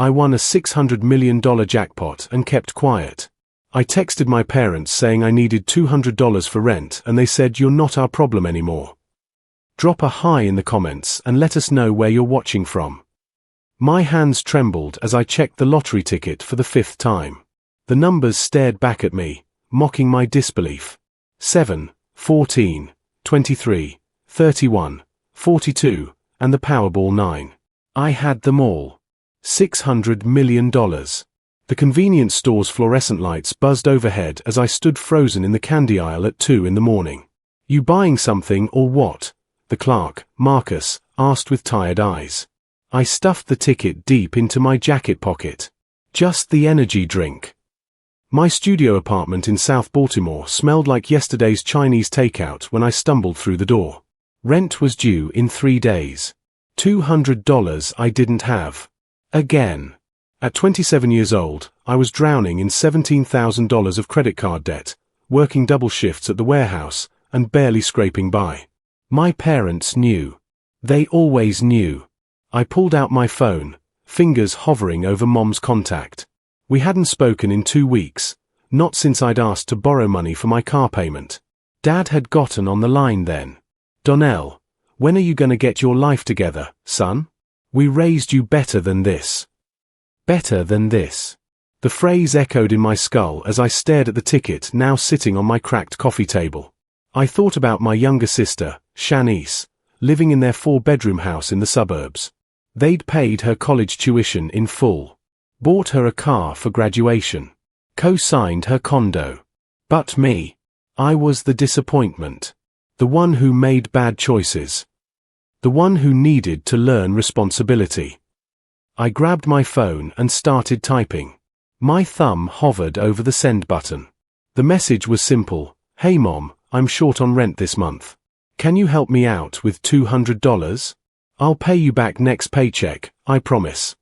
I won a $600 million jackpot and kept quiet. I texted my parents saying I needed $200 for rent and they said you're not our problem anymore. Drop a hi in the comments and let us know where you're watching from. My hands trembled as I checked the lottery ticket for the 5th time. The numbers stared back at me, mocking my disbelief. 7, 14, 23, 31, 42, and the Powerball 9. I had them all. $600 million. The convenience store's fluorescent lights buzzed overhead as I stood frozen in the candy aisle at 2 in the morning. You buying something or what? The clerk, Marcus, asked with tired eyes. I stuffed the ticket deep into my jacket pocket. Just the energy drink. My studio apartment in South Baltimore smelled like yesterday's Chinese takeout when I stumbled through the door. Rent was due in 3 days. $200 I didn't have. Again. At 27 years old, I was drowning in $17,000 of credit card debt, working double shifts at the warehouse, and barely scraping by. My parents knew. They always knew. I pulled out my phone, fingers hovering over Mom's contact. We hadn't spoken in 2 weeks, not since I'd asked to borrow money for my car payment. Dad had gotten on the line then. Donnell, when are you gonna get your life together, son? We raised you better than this. Better than this. The phrase echoed in my skull as I stared at the ticket now sitting on my cracked coffee table. I thought about my younger sister, Shanice, living in their 4-bedroom house in the suburbs. They'd paid her college tuition in full. Bought her a car for graduation. Co-signed her condo. But me. I was the disappointment. The one who made bad choices. The one who needed to learn responsibility. I grabbed my phone and started typing. My thumb hovered over the send button. The message was simple. Hey Mom, I'm short on rent this month. Can you help me out with $200? I'll pay you back next paycheck, I promise.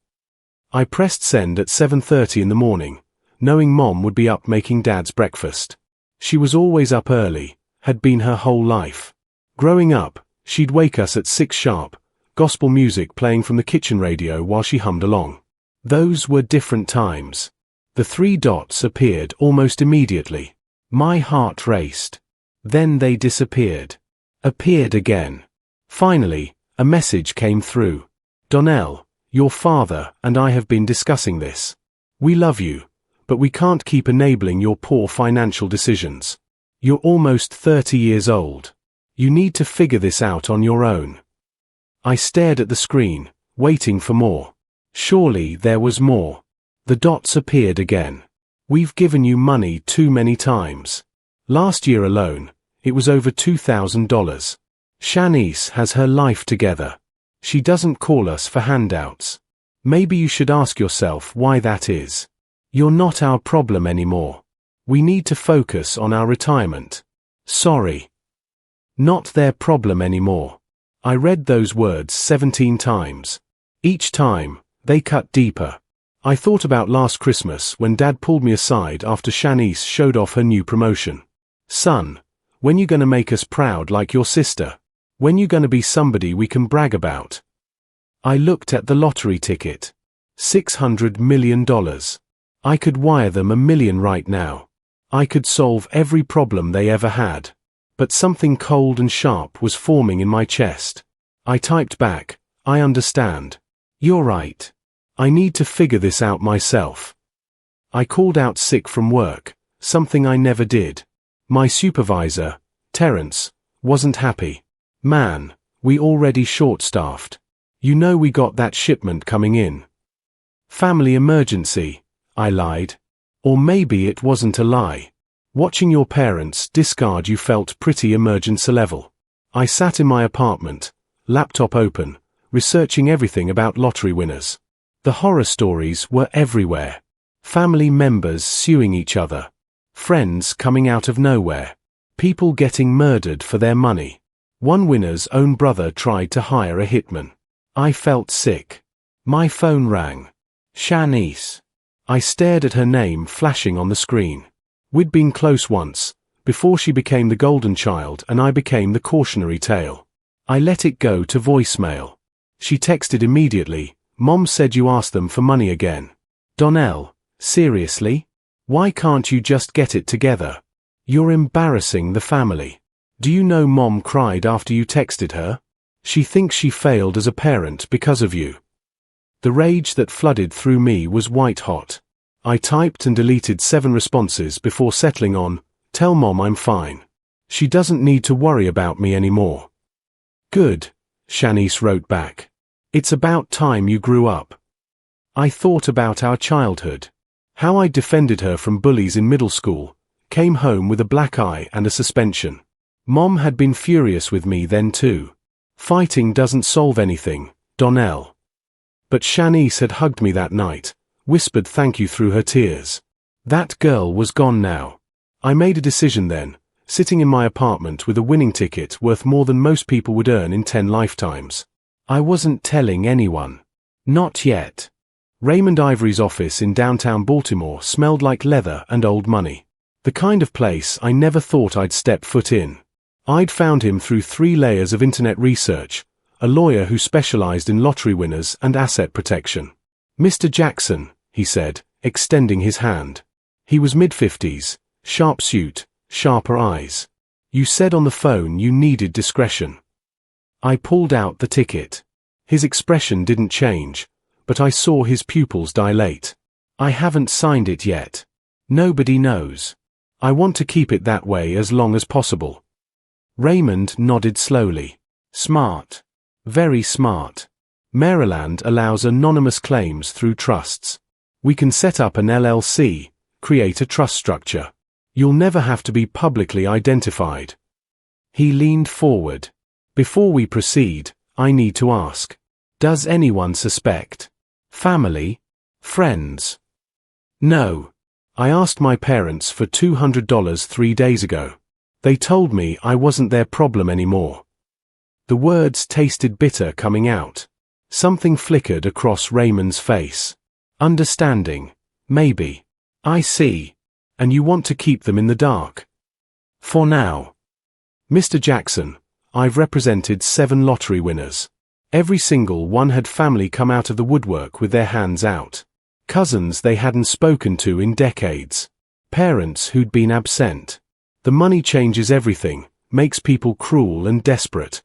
I pressed send at 7:30 in the morning, knowing Mom would be up making Dad's breakfast. She was always up early, had been her whole life. Growing up, she'd wake us at 6 sharp, gospel music playing from the kitchen radio while she hummed along. Those were different times. The 3 dots appeared almost immediately. My heart raced. Then they disappeared. Appeared again. Finally, a message came through. Donnell, your father and I have been discussing this. We love you, but we can't keep enabling your poor financial decisions. You're almost 30 years old. You need to figure this out on your own. I stared at the screen, waiting for more. Surely there was more. The dots appeared again. We've given you money too many times. Last year alone, it was over $2,000. Shanice has her life together. She doesn't call us for handouts. Maybe you should ask yourself why that is. You're not our problem anymore. We need to focus on our retirement. Sorry. Not their problem anymore. I read those words 17 times. Each time, they cut deeper. I thought about last Christmas when Dad pulled me aside after Shanice showed off her new promotion. Son, when you gonna make us proud like your sister? When you gonna be somebody we can brag about? I looked at the lottery ticket. $600 million. I could wire them $1 million right now. I could solve every problem they ever had. But something cold and sharp was forming in my chest. I typed back, I understand. You're right. I need to figure this out myself. I called out sick from work, something I never did. My supervisor, Terrence, wasn't happy. Man, we already short-staffed. You know we got that shipment coming in. Family emergency, I lied. Or maybe it wasn't a lie. Watching your parents discard you felt pretty emergency level. I sat in my apartment, laptop open, researching everything about lottery winners. The horror stories were everywhere. Family members suing each other. Friends coming out of nowhere. People getting murdered for their money. One winner's own brother tried to hire a hitman. I felt sick. My phone rang. Shanice. I stared at her name flashing on the screen. We'd been close once, before she became the golden child and I became the cautionary tale. I let it go to voicemail. She texted immediately, Mom said you asked them for money again. Donnell, seriously? Why can't you just get it together? You're embarrassing the family. Do you know Mom cried after you texted her? She thinks she failed as a parent because of you. The rage that flooded through me was white hot. I typed and deleted 7 responses before settling on, "Tell Mom I'm fine. She doesn't need to worry about me anymore." "Good," Shanice wrote back. "It's about time you grew up." I thought about our childhood. How I defended her from bullies in middle school, came home with a black eye and a suspension. Mom had been furious with me then too. Fighting doesn't solve anything, Donnell. But Shanice had hugged me that night, whispered thank you through her tears. That girl was gone now. I made a decision then, sitting in my apartment with a winning ticket worth more than most people would earn in 10 lifetimes. I wasn't telling anyone. Not yet. Raymond Ivory's office in downtown Baltimore smelled like leather and old money. The kind of place I never thought I'd step foot in. I'd found him through 3 layers of internet research, a lawyer who specialized in lottery winners and asset protection. "Mr. Jackson," he said, extending his hand. He was mid-50s, sharp suit, sharper eyes. "You said on the phone you needed discretion." I pulled out the ticket. His expression didn't change, but I saw his pupils dilate. "I haven't signed it yet. Nobody knows. I want to keep it that way as long as possible." Raymond nodded slowly. "Smart. Very smart. Maryland allows anonymous claims through trusts. We can set up an LLC, create a trust structure. You'll never have to be publicly identified." He leaned forward. "Before we proceed, I need to ask. Does anyone suspect? Family? Friends?" "No. I asked my parents for $200 3 days ago. They told me I wasn't their problem anymore." The words tasted bitter coming out. Something flickered across Raymond's face. "Understanding, maybe. I see. And you want to keep them in the dark?" "For now. Mr. Jackson, I've represented 7 lottery winners. Every single one had family come out of the woodwork with their hands out. Cousins they hadn't spoken to in decades. Parents who'd been absent. The money changes everything, makes people cruel and desperate."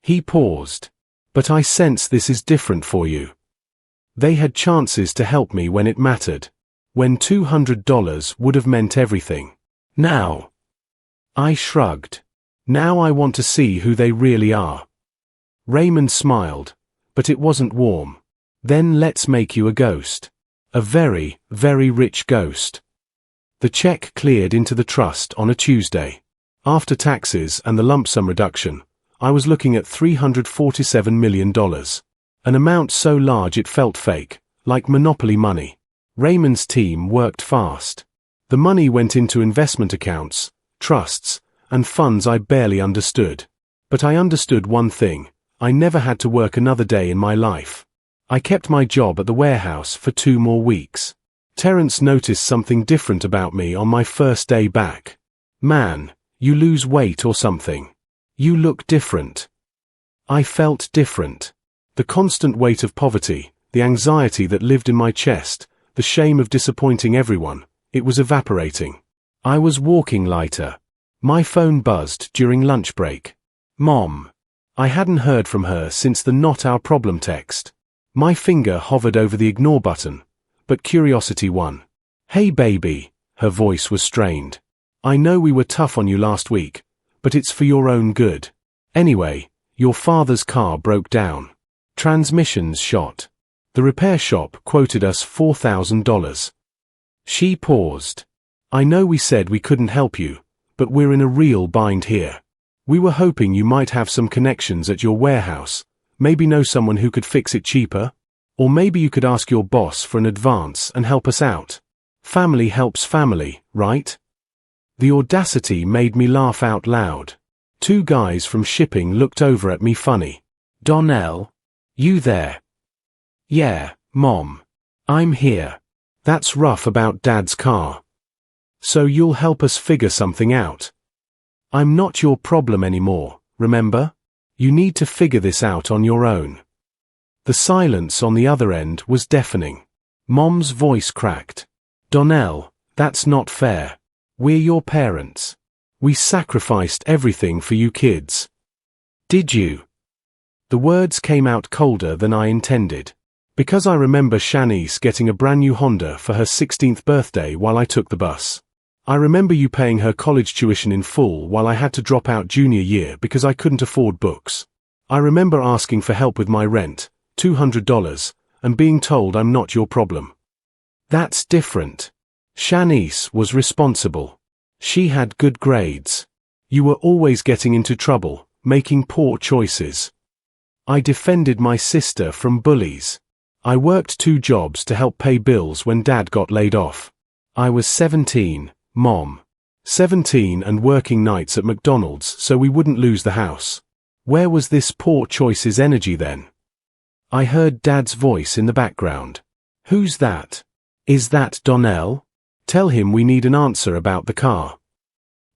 He paused. "But I sense this is different for you. They had chances to help me when it mattered. When $200 would have meant everything. Now." I shrugged. "Now I want to see who they really are." Raymond smiled, but it wasn't warm. "Then let's make you a ghost. A very, very rich ghost." The check cleared into the trust on a Tuesday. After taxes and the lump sum reduction, I was looking at $347 million. An amount so large it felt fake, like monopoly money. Raymond's team worked fast. The money went into investment accounts, trusts, and funds I barely understood. But I understood one thing: I never had to work another day in my life. I kept my job at the warehouse for 2 more weeks. Terrence noticed something different about me on my first day back. "Man, you lose weight or something. You look different." I felt different. The constant weight of poverty, the anxiety that lived in my chest, the shame of disappointing everyone, it was evaporating. I was walking lighter. My phone buzzed during lunch break. Mom. I hadn't heard from her since the "not our problem" text. My finger hovered over the ignore button, but curiosity won. "Hey baby," her voice was strained. "I know we were tough on you last week, but it's for your own good. Anyway, your father's car broke down. Transmissions shot. The repair shop quoted us $4,000. She paused. "I know we said we couldn't help you, but we're in a real bind here. We were hoping you might have some connections at your warehouse, maybe know someone who could fix it cheaper, or maybe you could ask your boss for an advance and help us out. Family helps family, right?" The audacity made me laugh out loud. 2 guys from shipping looked over at me funny. "Donnell? You there?" "Yeah, Mom. I'm here. That's rough about Dad's car. So you'll help us figure something out. I'm not your problem anymore, remember? You need to figure this out on your own." The silence on the other end was deafening. Mom's voice cracked. "Donnell, that's not fair. We're your parents. We sacrificed everything for you kids." "Did you?" The words came out colder than I intended. Because I remember Shanice getting a brand new Honda for her 16th birthday while I took the bus. I remember you paying her college tuition in full while I had to drop out junior year because I couldn't afford books. I remember asking for help with my rent, $200, and being told I'm not your problem. That's different. Shanice was responsible. She had good grades. You were always getting into trouble, making poor choices. I defended my sister from bullies. I worked 2 jobs to help pay bills when Dad got laid off. I was 17, Mom. 17 and working nights at McDonald's so we wouldn't lose the house. Where was this poor choices energy then? I heard Dad's voice in the background. "Who's that? Is that Donnell? Tell him we need an answer about the car."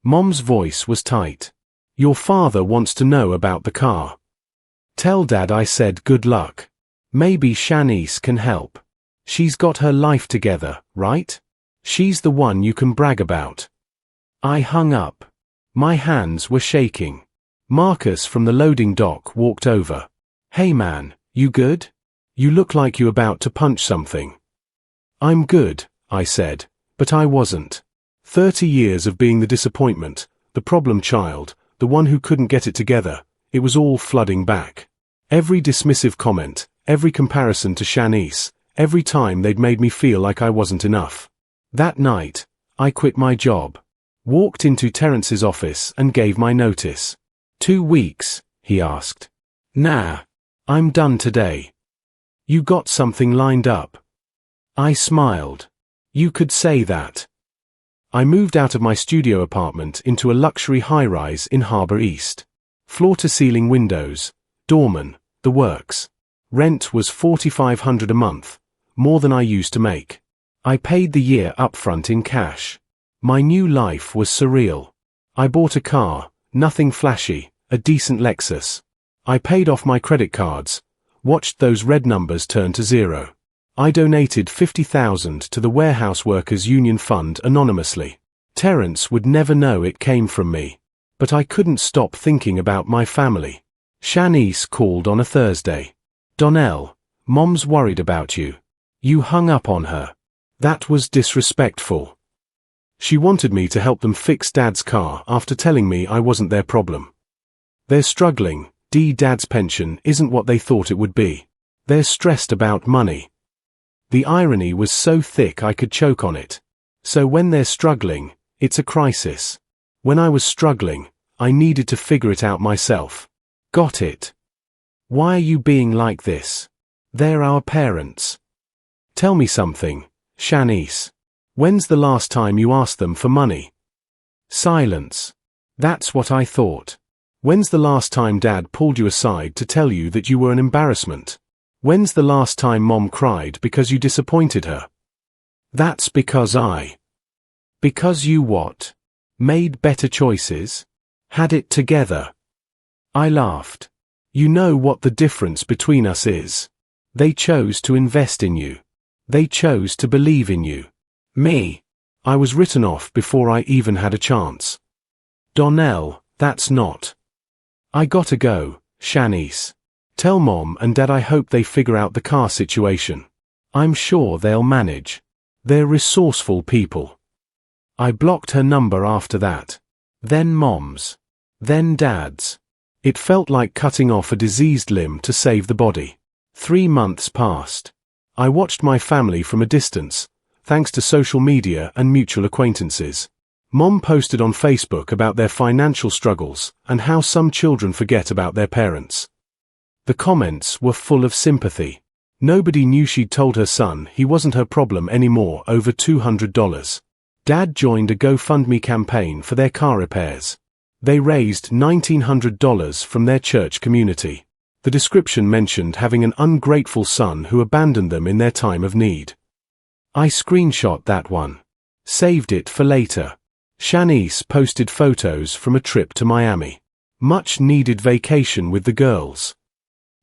Mom's voice was tight. "Your father wants to know about the car. Tell Dad I said good luck. Maybe Shanice can help. She's got her life together, right? She's the one you can brag about." I hung up. My hands were shaking. Marcus from the loading dock walked over. "Hey man, you good? You look like you're about to punch something." "I'm good," I said, but I wasn't. 30 years of being the disappointment, the problem child, the one who couldn't get it together, it was all flooding back. Every dismissive comment, every comparison to Shanice, every time they'd made me feel like I wasn't enough. That night, I quit my job. Walked into Terrence's office and gave my notice. 2 weeks, he asked. "Nah. I'm done today." "You got something lined up?" I smiled. "You could say that." I moved out of my studio apartment into a luxury high-rise in Harbor East. Floor-to-ceiling windows, doorman, the works. Rent was $4,500 a month, more than I used to make. I paid the year upfront in cash. My new life was surreal. I bought a car, nothing flashy, a decent Lexus. I paid off my credit cards, watched those red numbers turn to zero. I donated $50,000 to the Warehouse Workers Union Fund anonymously. Terrence would never know it came from me. But I couldn't stop thinking about my family. Shanice called on a Thursday. "Donnell, Mom's worried about you. You hung up on her. That was disrespectful." She wanted me to help them fix Dad's car after telling me I wasn't their problem. They're struggling. Dad's pension isn't what they thought it would be. They're stressed about money. The irony was so thick I could choke on it. So when they're struggling, it's a crisis. When I was struggling, I needed to figure it out myself. Got it. "Why are you being like this? They're our parents." "Tell me something, Shanice. When's the last time you asked them for money?" Silence. "That's what I thought. When's the last time Dad pulled you aside to tell you that you were an embarrassment? When's the last time Mom cried because you disappointed her?" "That's because Because you what? Made better choices? Had it together?" I laughed. "You know what the difference between us is. They chose to invest in you. They chose to believe in you. Me, I was written off before I even had a chance." "Donnell, that's not." "I gotta go, Shanice. Tell Mom and Dad I hope they figure out the car situation. I'm sure they'll manage. They're resourceful people." I blocked her number after that. Then Mom's. Then Dad's. It felt like cutting off a diseased limb to save the body. 3 months passed. I watched my family from a distance, thanks to social media and mutual acquaintances. Mom posted on Facebook about their financial struggles and how some children forget about their parents. The comments were full of sympathy. Nobody knew she'd told her son he wasn't her problem anymore over $200. Dad joined a GoFundMe campaign for their car repairs. They raised $1,900 from their church community. The description mentioned having an ungrateful son who abandoned them in their time of need. I screenshot that one. Saved it for later. Shanice posted photos from a trip to Miami. Much needed vacation with the girls.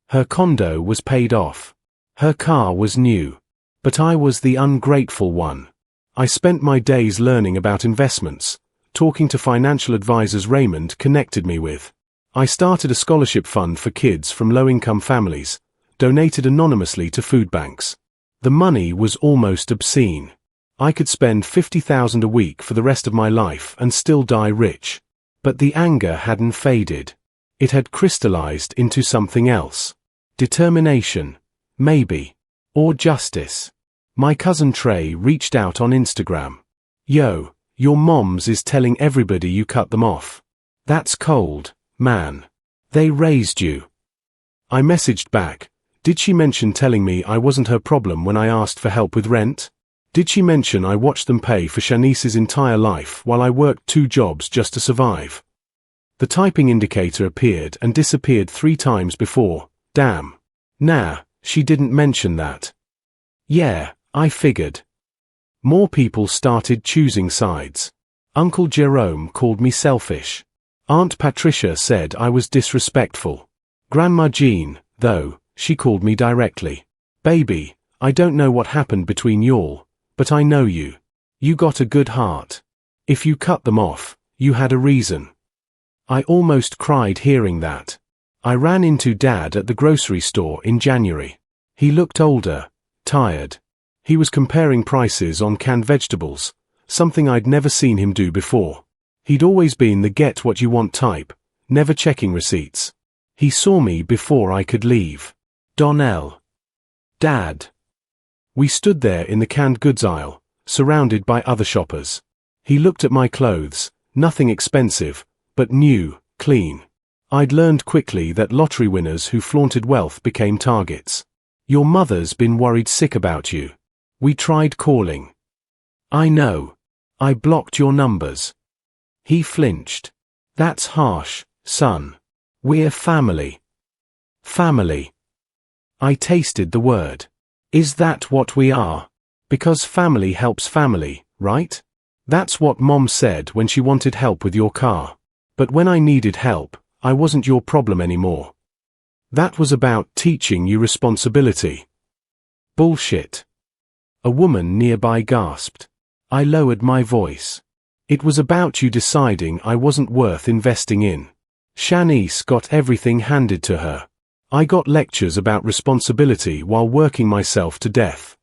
Her condo was paid off. Her car was new. But I was the ungrateful one. I spent my days learning about investments, talking to financial advisors Raymond connected me with. I started a scholarship fund for kids from low-income families, donated anonymously to food banks. The money was almost obscene. I could spend $50,000 a week for the rest of my life and still die rich. But the anger hadn't faded. It had crystallized into something else. Determination, maybe. Or justice. My cousin Trey reached out on Instagram. "Yo, your moms is telling everybody you cut them off. That's cold, man. They raised you." I messaged back. Did she mention telling me I wasn't her problem when I asked for help with rent? Did she mention I watched them pay for Shanice's entire life while I worked 2 jobs just to survive? The typing indicator appeared and disappeared 3 times before. Damn. Nah, she didn't mention that. Yeah, I figured. More people started choosing sides. Uncle Jerome called me selfish. Aunt Patricia said I was disrespectful. Grandma Jean, though, she called me directly. "Baby, I don't know what happened between y'all, but I know you. You got a good heart. If you cut them off, you had a reason." I almost cried hearing that. I ran into Dad at the grocery store in January. He looked older, tired. He was comparing prices on canned vegetables, something I'd never seen him do before. He'd always been the get-what-you-want type, never checking receipts. He saw me before I could leave. "Donnell." "Dad." We stood there in the canned goods aisle, surrounded by other shoppers. He looked at my clothes, nothing expensive, but new, clean. I'd learned quickly that lottery winners who flaunted wealth became targets. "Your mother's been worried sick about you. We tried calling." "I know. I blocked your numbers." He flinched. "That's harsh, son. We're family." Family. I tasted the word. Is that what we are? Because family helps family, right? That's what Mom said when she wanted help with your car. But when I needed help, I wasn't your problem anymore. That was about teaching you responsibility. Bullshit. A woman nearby gasped. I lowered my voice. It was about you deciding I wasn't worth investing in. Shanice got everything handed to her. I got lectures about responsibility while working myself to death.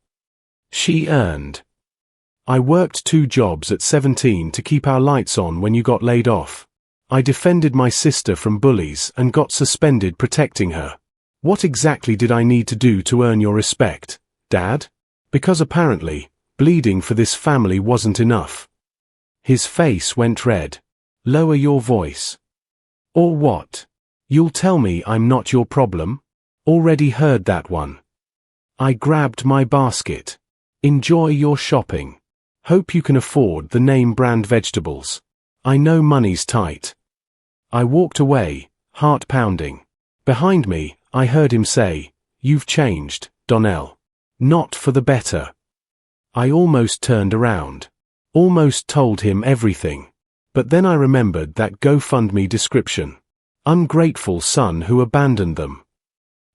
She earned. I worked 2 jobs at 17 to keep our lights on when you got laid off. I defended my sister from bullies and got suspended protecting her. What exactly did I need to do to earn your respect, Dad? Because apparently, bleeding for this family wasn't enough. His face went red. Lower your voice. Or what? You'll tell me I'm not your problem? Already heard that one. I grabbed my basket. Enjoy your shopping. Hope you can afford the name brand vegetables. I know money's tight. I walked away, heart pounding. Behind me, I heard him say, You've changed, Donnell. Not for the better. I almost turned around. Almost told him everything. But then I remembered that GoFundMe description. Ungrateful son who abandoned them.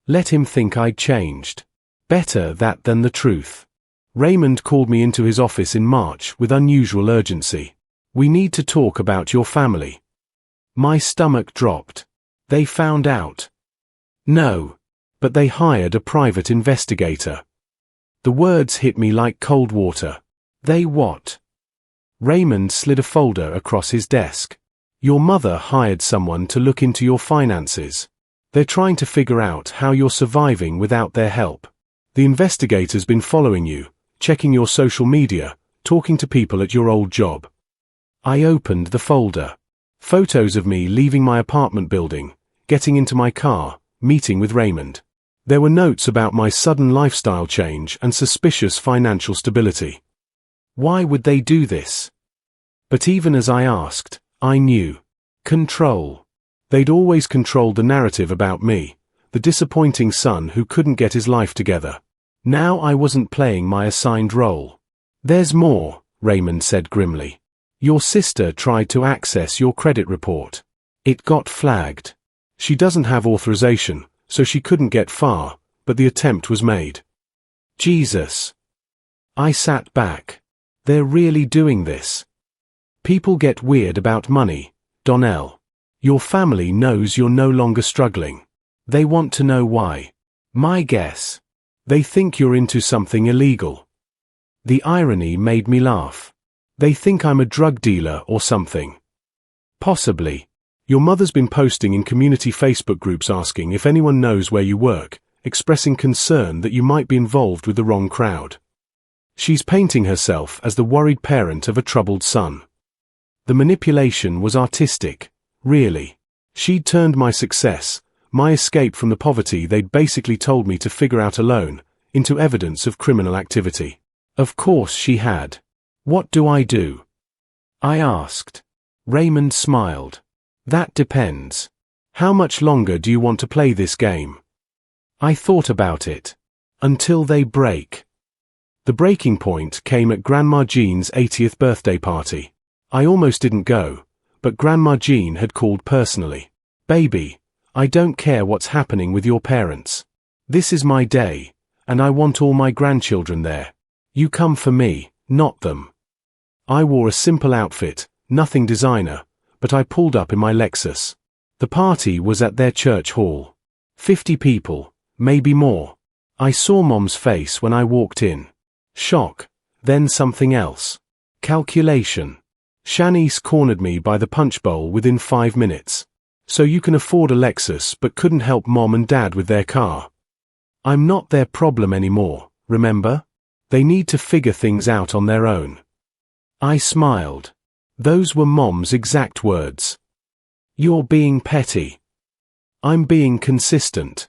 Let him think I'd changed. Better that than the truth. Raymond called me into his office in March with unusual urgency. We need to talk about your family. My stomach dropped. They found out. No. But they hired a private investigator. The words hit me like cold water. They what? Raymond slid a folder across his desk. Your mother hired someone to look into your finances. They're trying to figure out how you're surviving without their help. The investigator's been following you, checking your social media, talking to people at your old job. I opened the folder. Photos of me leaving my apartment building, getting into my car, meeting with Raymond. There were notes about my sudden lifestyle change and suspicious financial stability. Why would they do this? But even as I asked, I knew. Control. They'd always controlled the narrative about me, the disappointing son who couldn't get his life together. Now I wasn't playing my assigned role. There's more, Raymond said grimly. Your sister tried to access your credit report. It got flagged. She doesn't have authorization, so she couldn't get far, but the attempt was made. Jesus. I sat back. They're really doing this. People get weird about money, Donnell. Your family knows you're no longer struggling. They want to know why. My guess. They think you're into something illegal. The irony made me laugh. They think I'm a drug dealer or something. Possibly. Your mother's been posting in community Facebook groups asking if anyone knows where you work, expressing concern that you might be involved with the wrong crowd. She's painting herself as the worried parent of a troubled son. The manipulation was artistic, really. She'd turned my success, my escape from the poverty they'd basically told me to figure out alone, into evidence of criminal activity. Of course she had. What do I do? I asked. Raymond smiled. That depends. How much longer do you want to play this game? I thought about it. Until they break. The breaking point came at Grandma Jean's 80th birthday party. I almost didn't go, but Grandma Jean had called personally. Baby, I don't care what's happening with your parents. This is my day, and I want all my grandchildren there. You come for me, not them. I wore a simple outfit, nothing designer, but I pulled up in my Lexus. The party was at their church hall. 50 people, maybe more. I saw Mom's face when I walked in. Shock, then something else. Calculation. Shanice cornered me by the punch bowl within 5 minutes. So you can afford a Lexus but couldn't help Mom and Dad with their car. I'm not their problem anymore, remember? They need to figure things out on their own. I smiled. Those were Mom's exact words. You're being petty. I'm being consistent.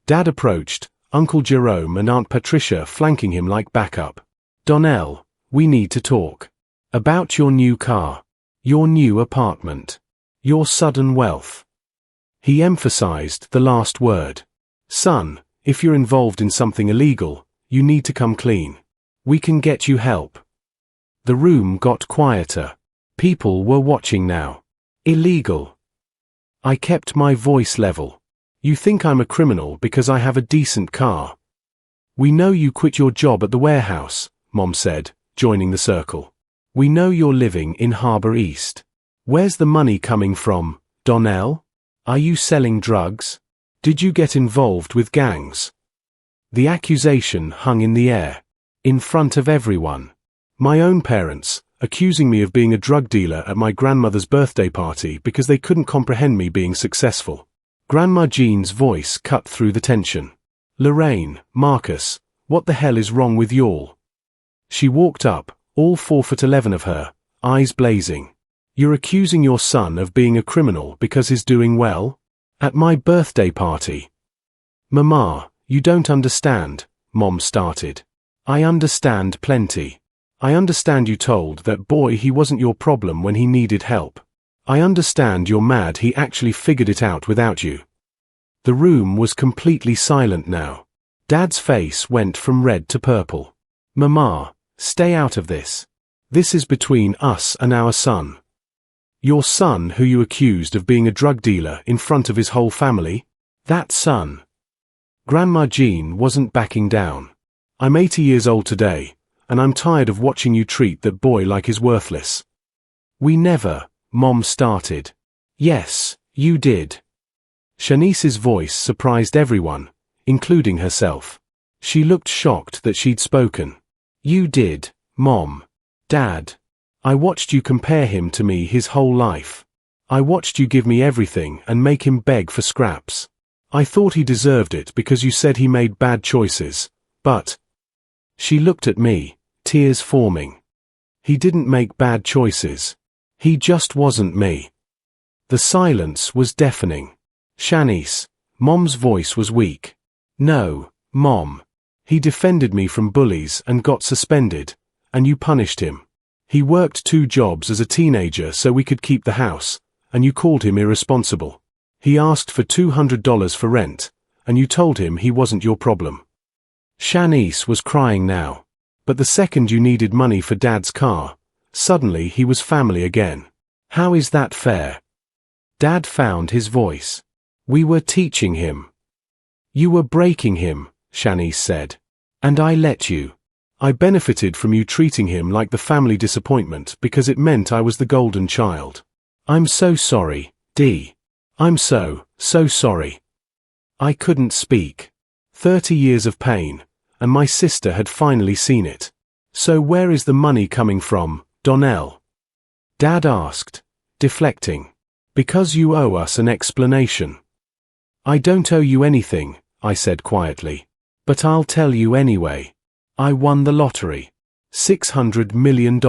Dad approached, Uncle Jerome and Aunt Patricia flanking him like backup. Donnell, we need to talk. About your new car. Your new apartment. Your sudden wealth. He emphasized the last word. Son, if you're involved in something illegal, you need to come clean. We can get you help. The room got quieter. People were watching now. Illegal. I kept my voice level. You think I'm a criminal because I have a decent car. We know you quit your job at the warehouse, Mom said, joining the circle. We know you're living in Harbor East. Where's the money coming from, Donnell? Are you selling drugs? Did you get involved with gangs? The accusation hung in the air. In front of everyone. My own parents, accusing me of being a drug dealer at my grandmother's birthday party because they couldn't comprehend me being successful. Grandma Jean's voice cut through the tension. Lorraine, Marcus, what the hell is wrong with y'all? She walked up, all 4'11" of her, eyes blazing. You're accusing your son of being a criminal because he's doing well? At my birthday party. Mama, you don't understand, Mom started. I understand plenty. I understand you told that boy he wasn't your problem when he needed help. I understand you're mad he actually figured it out without you. The room was completely silent now. Dad's face went from red to purple. Mama, stay out of this. This is between us and our son. Your son who you accused of being a drug dealer in front of his whole family? That son. Grandma Jean wasn't backing down. I'm 80 years old today, and I'm tired of watching you treat that boy like he's worthless. We never, Mom started. Yes, you did. Shanice's voice surprised everyone, including herself. She looked shocked that she'd spoken. You did, Mom. Dad. I watched you compare him to me his whole life. I watched you give me everything and make him beg for scraps. I thought he deserved it because you said he made bad choices, but... She looked at me, tears forming. He didn't make bad choices. He just wasn't me. The silence was deafening. Shanice, Mom's voice was weak. No, Mom. He defended me from bullies and got suspended, and you punished him. He worked 2 jobs as a teenager so we could keep the house, and you called him irresponsible. He asked for $200 for rent, and you told him he wasn't your problem. Shanice was crying now. But the second you needed money for Dad's car, suddenly he was family again. How is that fair? Dad found his voice. We were teaching him. You were breaking him, Shanice said. And I let you. I benefited from you treating him like the family disappointment because it meant I was the golden child. I'm so sorry, Dee. I'm so sorry. I couldn't speak. 30 years of pain, and my sister had finally seen it. So where is the money coming from, Donnell? Dad asked, deflecting. Because you owe us an explanation. I don't owe you anything, I said quietly. But I'll tell you anyway. I won the lottery. $600 million.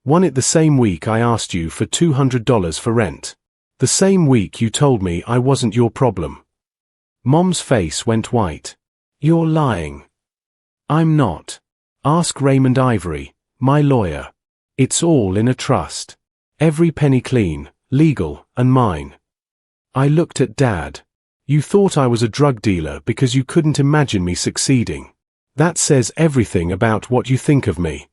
Won it the same week I asked you for $200 for rent. The same week you told me I wasn't your problem. Mom's face went white. You're lying. I'm not. Ask Raymond Ivory, my lawyer. It's all in a trust. Every penny clean, legal, and mine. I looked at Dad. You thought I was a drug dealer because you couldn't imagine me succeeding. That says everything about what you think of me.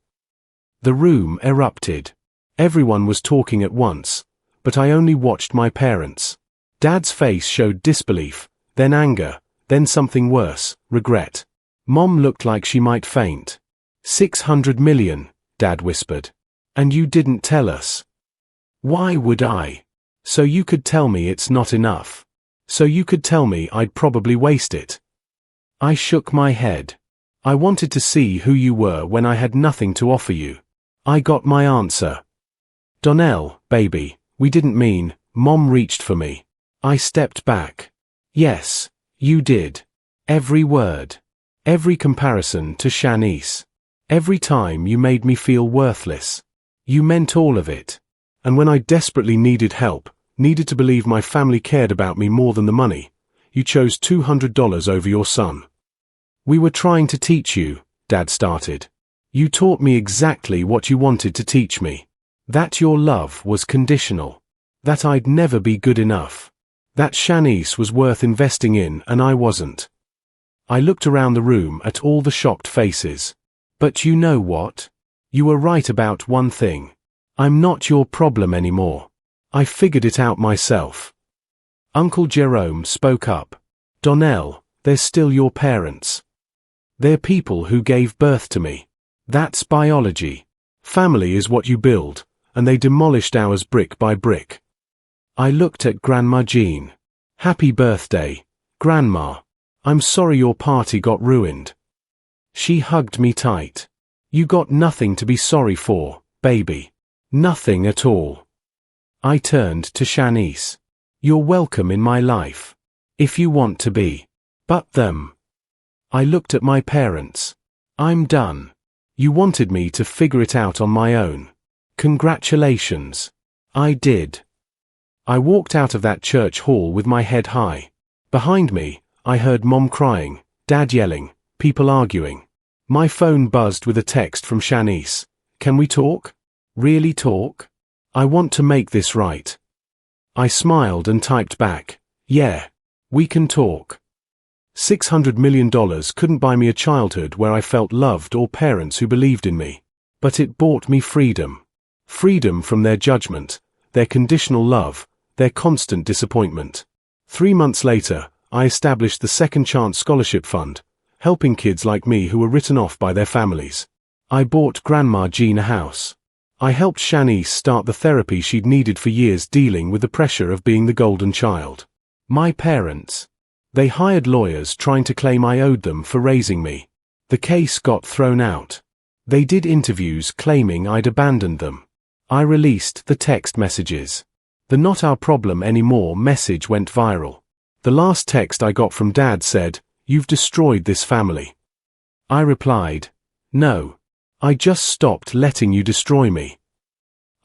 The room erupted. Everyone was talking at once, but I only watched my parents. Dad's face showed disbelief, then anger, then something worse, regret. Mom looked like she might faint. 600 million, Dad whispered. And you didn't tell us. Why would I? So you could tell me it's not enough. So you could tell me I'd probably waste it. I shook my head. I wanted to see who you were when I had nothing to offer you. I got my answer. Donnell, baby, we didn't mean. Mom reached for me. I stepped back. Yes, you did. Every word. Every comparison to Shanice. Every time you made me feel worthless. You meant all of it. And when I desperately needed help, needed to believe my family cared about me more than the money, you chose $200 over your son. We were trying to teach you, Dad started. You taught me exactly what you wanted to teach me. That your love was conditional. That I'd never be good enough. That Shanice was worth investing in and I wasn't. I looked around the room at all the shocked faces. But you know what? You were right about one thing. I'm not your problem anymore. I figured it out myself. Uncle Jerome spoke up. Donnell, they're still your parents. They're people who gave birth to me. That's biology. Family is what you build, and they demolished ours brick by brick. I looked at Grandma Jean. Happy birthday, Grandma. I'm sorry your party got ruined. She hugged me tight. You got nothing to be sorry for, baby. Nothing at all. I turned to Shanice. You're welcome in my life. If you want to be. But them. I looked at my parents. I'm done. You wanted me to figure it out on my own. Congratulations. I did. I walked out of that church hall with my head high. Behind me, I heard Mom crying, Dad yelling, people arguing. My phone buzzed with a text from Shanice. Can we talk? Really talk? I want to make this right. I smiled and typed back, yeah, we can talk. $600 million couldn't buy me a childhood where I felt loved or parents who believed in me. But it bought me freedom. Freedom from their judgment, their conditional love, their constant disappointment. 3 months later, I established the Second Chance Scholarship Fund, helping kids like me who were written off by their families. I bought Grandma Jean a house. I helped Shanice start the therapy she'd needed for years dealing with the pressure of being the golden child. My parents. They hired lawyers trying to claim I owed them for raising me. The case got thrown out. They did interviews claiming I'd abandoned them. I released the text messages. The "Not Our Problem Anymore" message went viral. The last text I got from Dad said, "You've destroyed this family." I replied, "No. I just stopped letting you destroy me."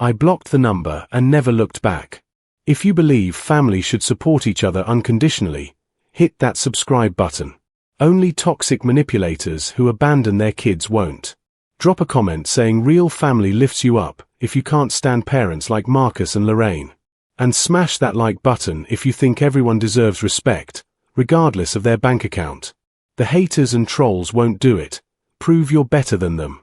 I blocked the number and never looked back. If you believe family should support each other unconditionally, hit that subscribe button. Only toxic manipulators who abandon their kids won't. Drop a comment saying real family lifts you up if you can't stand parents like Marcus and Lorraine. And smash that like button if you think everyone deserves respect, regardless of their bank account. The haters and trolls won't do it. Prove you're better than them.